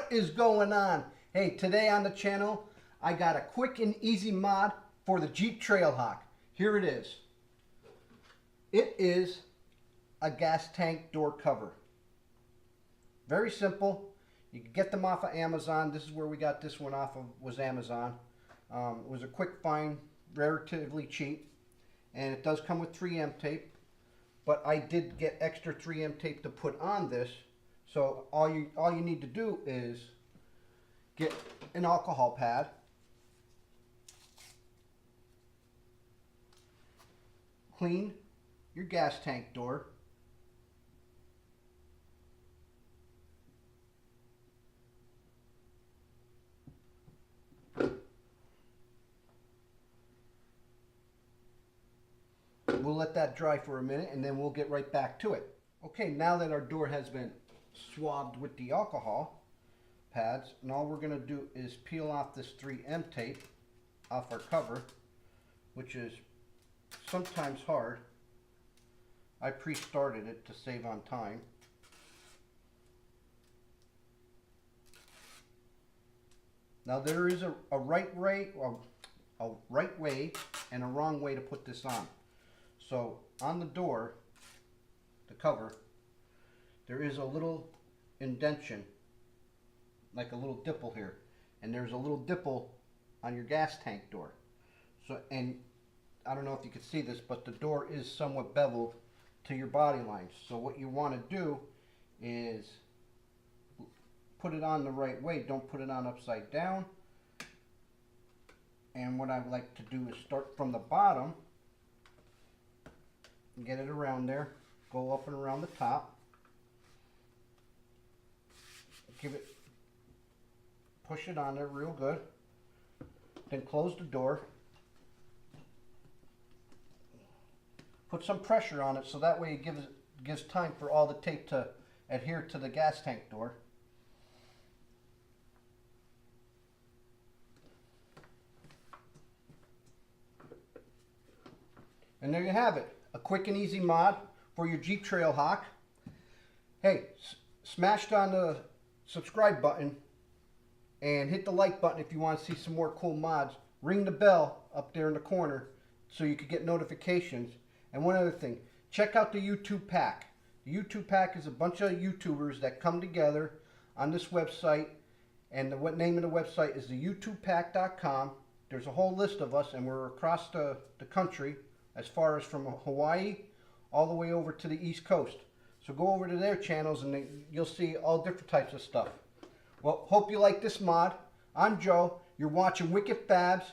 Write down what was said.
What is going on? Hey, today on the channel, I got a quick and easy mod for the Jeep Trailhawk. Here it is. It is a gas tank door cover. Very simple. You can get them off of Amazon. This is where we got this one off of, was Amazon. It was a quick find, relatively cheap. And it does come with 3M tape. But I did get extra 3M tape to put on this. So all you need to do is get an alcohol pad, clean your gas tank door, we'll let that dry for a minute and then we'll get right back to it. Okay, now that our door has been swabbed with the alcohol pads, and all we're going to do is peel off this 3M tape off our cover, which is sometimes hard. I pre-started it to save on time. Now there is a right way and a wrong way to put this on. So on the door, the cover, there is a little indentation, like a little dimple here, and there's a little dimple on your gas tank door. So, and I don't know if you can see this, but the door is somewhat beveled to your body line. So what you want to do is put it on the right way. Don't put it on upside down. And what I like to do is start from the bottom and get it around there, go up and around the top. Push it on there real good. Then close the door. Put some pressure on it so that way it gives time for all the tape to adhere to the gas tank door. And there you have it. A quick and easy mod for your Jeep Trailhawk. Hey, smash on the subscribe button and hit the like button if you want to see some more cool mods. Ring the bell up there in the corner so you can get notifications. And one other thing, check out the YouTube pack. The YouTube pack is a bunch of YouTubers that come together on this website, and the name of the website is the YouTubepack.com. There's a whole list of us, and we're across the country, as far as from Hawaii all the way over to the East Coast. So go over to their channels and you'll see all different types of stuff. Well, hope you like this mod. I'm Joe. You're watching Wicked Fabs.